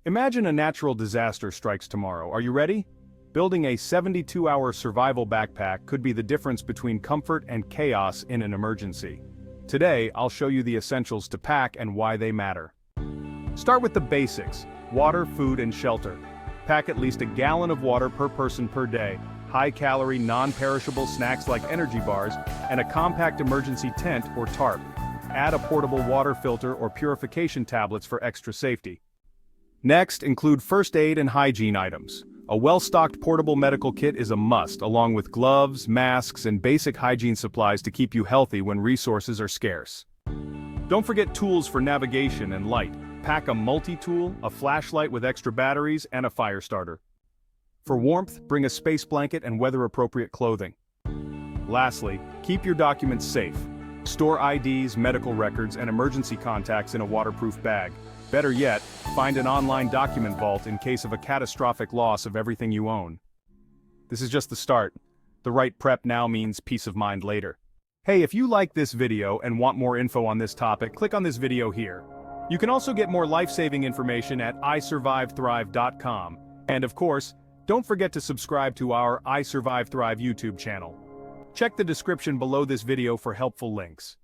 Imagine a natural disaster strikes tomorrow. Are you ready? Building a 72-hour survival backpack could be the difference between comfort and chaos in an emergency. Today, I'll show you the essentials to pack and why they matter. Start with the basics: water, food, and shelter. Pack at least a gallon of water per person per day, high-calorie, non-perishable snacks like energy bars, and a compact emergency tent or tarp. Add a portable water filter or purification tablets for extra safety. Next, include first aid and hygiene items. A well-stocked portable medical kit is a must, along with gloves, masks, and basic hygiene supplies to keep you healthy when resources are scarce. Don't forget tools for navigation and light. Pack a multi-tool, a flashlight with extra batteries, and a fire starter. For warmth, bring a space blanket and weather-appropriate clothing. Lastly, keep your documents safe. Store IDs, medical records, and emergency contacts in a waterproof bag. Better yet, find an online document vault in case of a catastrophic loss of everything you own. This is just the start. The right prep now means peace of mind later. Hey, if you like this video and want more info on this topic, click on this video here. You can also get more life-saving information at isurvivethrive.com. And of course, don't forget to subscribe to our I Survive Thrive YouTube channel. Check the description below this video for helpful links.